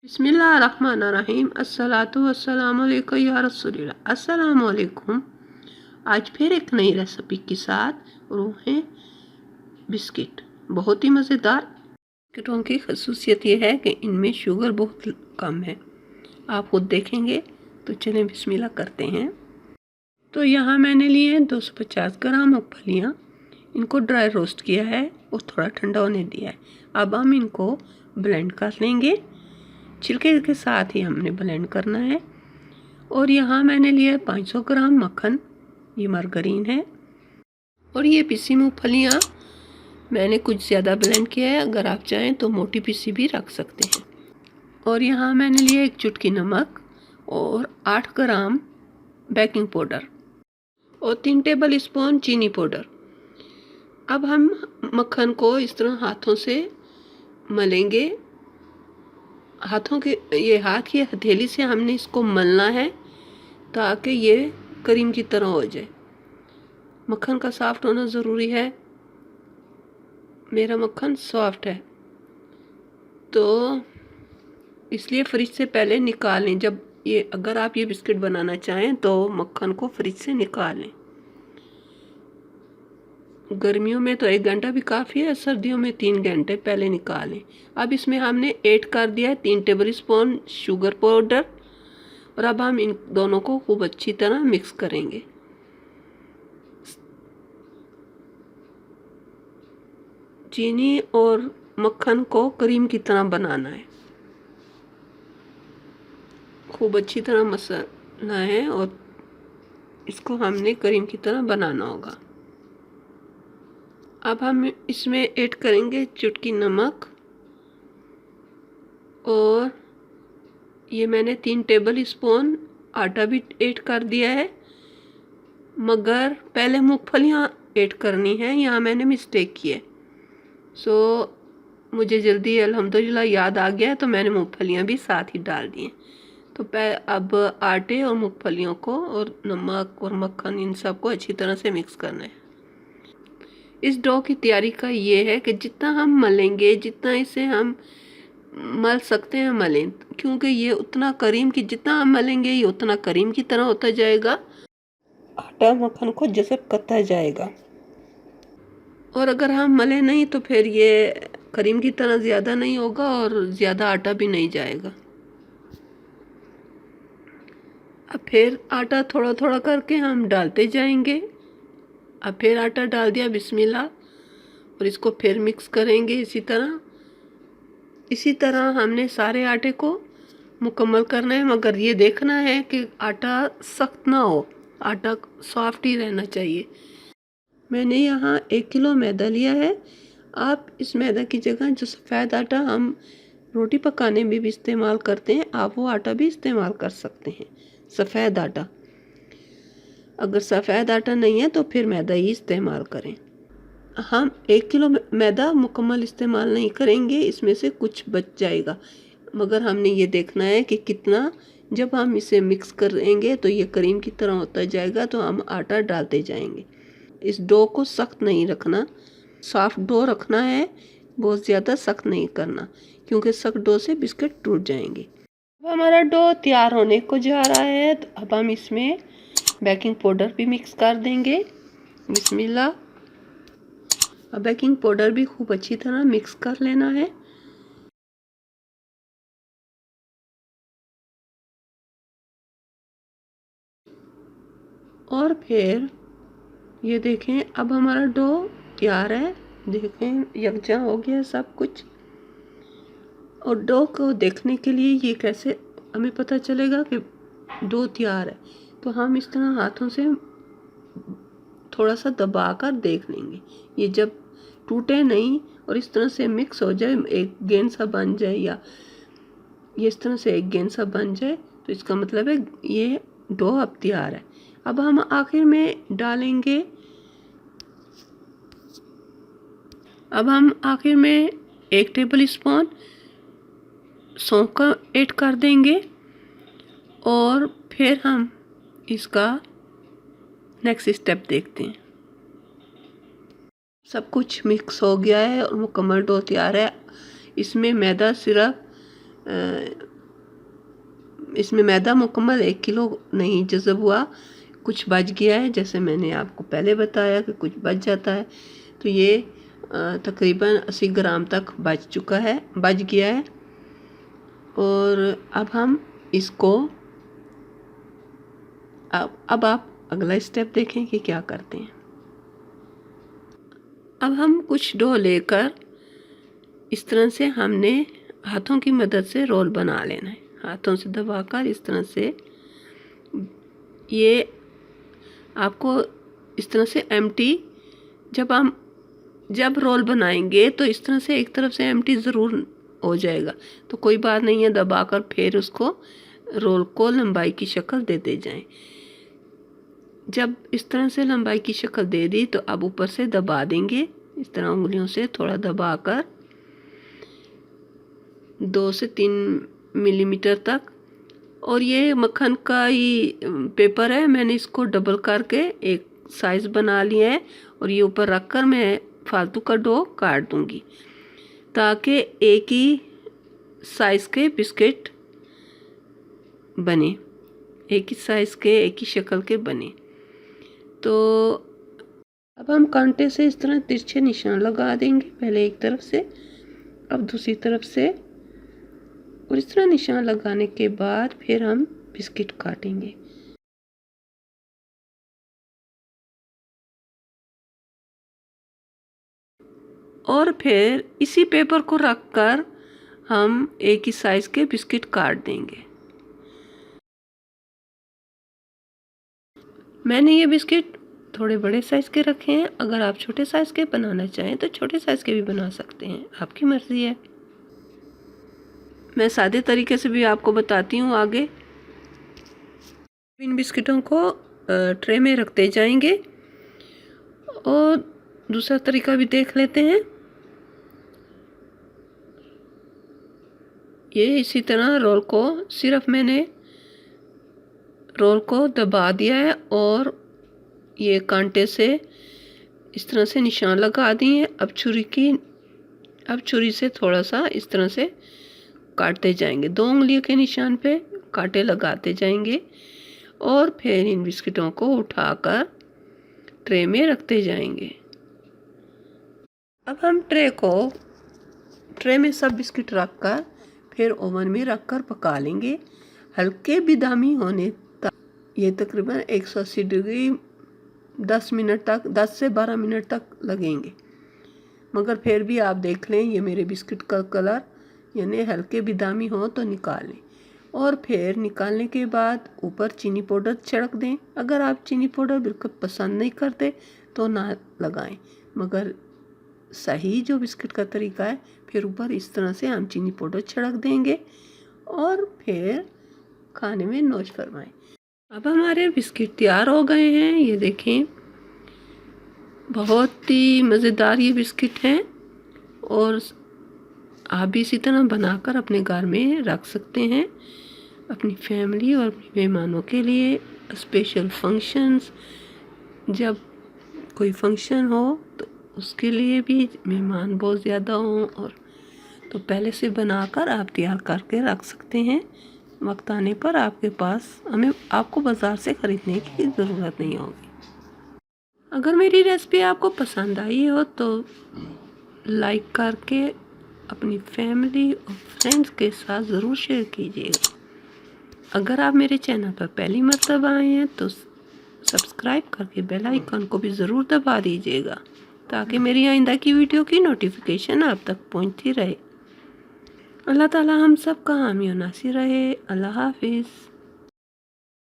बिस्मिल्लाहिर्रहमानिर्रहीम। अस्सलातु वस्सलामु अलैका या रसूलिल्लाह। अस्सलामु अलैकुम। आज फिर एक नई रेसिपी के साथ रूहें बिस्किट, बहुत ही मज़ेदार। बिस्किटों की खसूसियत यह है कि इनमें शुगर बहुत कम है, आप खुद देखेंगे। तो चलें बिस्मिल्लाह करते हैं। तो यहाँ मैंने लिए हैं 250 ग्राम मूंगफलियाँ। इनको ड्राई रोस्ट किया है और थोड़ा ठंडा होने दिया है। अब हम इनको ब्लेंड कर लेंगे, छिलके के साथ ही हमने ब्लेंड करना है। और यहाँ मैंने लिया है 500 ग्राम मक्खन, ये मार्गरीन है। और ये पिसी मूंगफलियाँ मैंने कुछ ज़्यादा ब्लेंड किया है, अगर आप चाहें तो मोटी पिसी भी रख सकते हैं। और यहाँ मैंने लिया एक चुटकी नमक और 8 ग्राम बेकिंग पाउडर और 3 टेबल स्पून चीनी पाउडर। अब हम मक्खन को इस तरह हाथों से मलेंगे। हाथों के हाथ की हथेली से हमने इसको मलना है ताकि ये क्रीम की तरह हो जाए। मक्खन का सॉफ्ट होना ज़रूरी है। मेरा मक्खन सॉफ्ट है तो इसलिए फ्रिज से पहले निकाल लें। जब ये अगर आप ये बिस्किट बनाना चाहें तो मक्खन को फ्रिज से निकाल लें। गर्मियों में तो 1 घंटा भी काफ़ी है, सर्दियों में 3 घंटे पहले निकालें। अब इसमें हमने ऐड कर दिया है 3 टेबल स्पून शुगर पाउडर। और अब हम इन दोनों को खूब अच्छी तरह मिक्स करेंगे। चीनी और मक्खन को क्रीम की तरह बनाना है, खूब अच्छी तरह मसलना है और इसको हमने क्रीम की तरह बनाना होगा। अब हम इसमें ऐड करेंगे चुटकी नमक और ये मैंने 3 टेबल स्पून आटा भी ऐड कर दिया है, मगर पहले मूंगफलियाँ ऐड करनी है, यहाँ मैंने मिस्टेक की है। मुझे जल्दी अल्हम्दुलिल्लाह याद आ गया तो मैंने मूंगफलियाँ भी साथ ही डाल दी हैं। तो अब आटे और मूंगफलियों को और नमक और मक्खन इन सब को अच्छी तरह से मिक्स करना है। इस डो की तैयारी का ये है कि जितना हम मलेंगे, जितना इसे हम मल सकते हैं मलें, क्योंकि ये उतना करीम की जितना हम मलेंगे ये उतना करीम की तरह होता जाएगा, आटा मक्खन को जज़ब करता जाएगा। और अगर हम मले नहीं तो फिर ये करीम की तरह ज़्यादा नहीं होगा और ज़्यादा आटा भी नहीं जाएगा। अब फिर आटा थोड़ा थोड़ा करके हम डालते जाएंगे। अब फिर आटा डाल दिया, बिस्मिल्लाह, और इसको फिर मिक्स करेंगे इसी तरह हमने सारे आटे को मुकम्मल करना है। मगर ये देखना है कि आटा सख्त ना हो, आटा सॉफ्ट ही रहना चाहिए। मैंने यहाँ 1 किलो मैदा लिया है। आप इस मैदा की जगह जो सफ़ेद आटा हम रोटी पकाने में भी इस्तेमाल करते हैं, आप वो आटा भी इस्तेमाल कर सकते हैं, सफ़ेद आटा। अगर सफ़ेद आटा नहीं है तो फिर मैदा ही इस्तेमाल करें। हम 1 किलो मैदा मुकम्मल इस्तेमाल नहीं करेंगे, इसमें से कुछ बच जाएगा। मगर हमने ये देखना है कि कितना, जब हम इसे मिक्स करेंगे तो ये क्रीम की तरह होता जाएगा, तो हम आटा डालते जाएंगे। इस डो को सख्त नहीं रखना, सॉफ्ट डो रखना है, बहुत ज़्यादा सख्त नहीं करना, क्योंकि सख्त डो से बिस्किट टूट जाएंगे। अब हमारा डो तैयार होने को जा रहा है, तो अब हम इसमें बेकिंग पाउडर भी मिक्स कर देंगे, बिस्मिल्लाह। अब बेकिंग पाउडर भी खूब अच्छी तरह मिक्स कर लेना है। और फिर ये देखें, अब हमारा डो तैयार है। देखें यकजा हो गया सब कुछ। और डो को देखने के लिए ये कैसे हमें पता चलेगा कि डो तैयार है, तो हम इस तरह हाथों से थोड़ा सा दबा कर देख लेंगे। ये जब टूटे नहीं और इस तरह से मिक्स हो जाए, एक गेंद सा बन जाए, या ये इस तरह से एक गेंद सा बन जाए, तो इसका मतलब है ये डो अब तैयार है। अब हम आखिर में डालेंगे, अब हम आखिर में 1 टेबल स्पून सौंफ का ऐड कर देंगे। और फिर हम इसका नेक्स्ट स्टेप देखते हैं। सब कुछ मिक्स हो गया है और मुकम्मल डो तैयार है। इसमें मैदा सिर्फ इसमें मैदा मुकम्मल 1 किलो नहीं जज़ब हुआ, कुछ बच गया है। जैसे मैंने आपको पहले बताया कि कुछ बच जाता है, तो ये तकरीबन 80 ग्राम तक बच गया है। और अब हम इसको अब आप अगला स्टेप देखें कि क्या करते हैं। अब हम कुछ डो लेकर इस तरह से हमने हाथों की मदद से रोल बना लेना है। हाथों से दबाकर इस तरह से, ये आपको इस तरह से एम्प्टी, जब रोल बनाएंगे तो इस तरह से एक तरफ से एम्प्टी ज़रूर हो जाएगा, तो कोई बात नहीं है, दबाकर फिर उसको रोल को लंबाई की शक्ल देते जाएं। जब इस तरह से लंबाई की शक्ल दे दी तो अब ऊपर से दबा देंगे, इस तरह उंगलियों से थोड़ा दबाकर 2 से 3 मिलीमीटर तक। और ये मक्खन का ही पेपर है, मैंने इसको डबल करके एक साइज़ बना लिया है और ये ऊपर रख कर मैं फालतू का डो काट दूंगी, ताकि एक ही साइज़ के बिस्किट बने, एक ही साइज़ के, एक ही शक्ल के बने। तो अब हम कांटे से इस तरह तिरछे निशान लगा देंगे, पहले एक तरफ से, अब दूसरी तरफ से, और इस तरह निशान लगाने के बाद फिर हम बिस्किट काटेंगे। और फिर इसी पेपर को रखकर हम एक ही साइज़ के बिस्किट काट देंगे। मैंने ये बिस्किट थोड़े बड़े साइज़ के रखे हैं, अगर आप छोटे साइज़ के बनाना चाहें तो छोटे साइज़ के भी बना सकते हैं, आपकी मर्ज़ी है। मैं सादे तरीके से भी आपको बताती हूँ आगे। इन बिस्किटों को ट्रे में रखते जाएंगे और दूसरा तरीका भी देख लेते हैं। ये इसी तरह मैंने रोल को दबा दिया है और ये कांटे से इस तरह से निशान लगा दिए। अब छुरी से थोड़ा सा इस तरह से काटते जाएंगे, 2 उंगलियों के निशान पे कांटे लगाते जाएंगे और फिर इन बिस्किटों को उठाकर ट्रे में रखते जाएंगे। अब हम ट्रे में सब बिस्किट रखकर फिर ओवन में रखकर पका लेंगे, हल्के बिदामी होने तक। ये तकरीबन 180 डिग्री 10 से 12 मिनट तक लगेंगे, मगर फिर भी आप देख लें ये मेरे बिस्किट का कलर यानी हल्के बिदामी हो तो निकाल लें। और फिर निकालने के बाद ऊपर चीनी पाउडर छिड़क दें। अगर आप चीनी पाउडर बिल्कुल पसंद नहीं करते तो ना लगाएं, मगर सही जो बिस्किट का तरीका है, फिर ऊपर इस तरह से हम चीनी पाउडर छिड़क देंगे और फिर खाने में नौश फरमाएं। अब हमारे बिस्किट तैयार हो गए हैं, ये देखें, बहुत ही मज़ेदार ये बिस्किट हैं और आप भी इसी तरह बनाकर अपने घर में रख सकते हैं, अपनी फैमिली और अपने मेहमानों के लिए। स्पेशल फंक्शंस, जब कोई फंक्शन हो तो उसके लिए भी, मेहमान बहुत ज़्यादा हों और तो पहले से बनाकर आप तैयार करके रख सकते हैं। वक्त आने पर आपके पास आपको बाज़ार से ख़रीदने की ज़रूरत नहीं होगी। अगर मेरी रेसिपी आपको पसंद आई हो तो लाइक करके अपनी फैमिली और फ्रेंड्स के साथ ज़रूर शेयर कीजिएगा। अगर आप मेरे चैनल पर पहली मर्तबा आए हैं तो सब्सक्राइब करके बेल आइकन को भी ज़रूर दबा दीजिएगा, ताकि मेरी आइंदा की वीडियो की नोटिफिकेशन आप तक पहुंचती रहे। अल्लाह ताला हम सब का हामी और नासिर रहे। अल्लाह हाफिज़।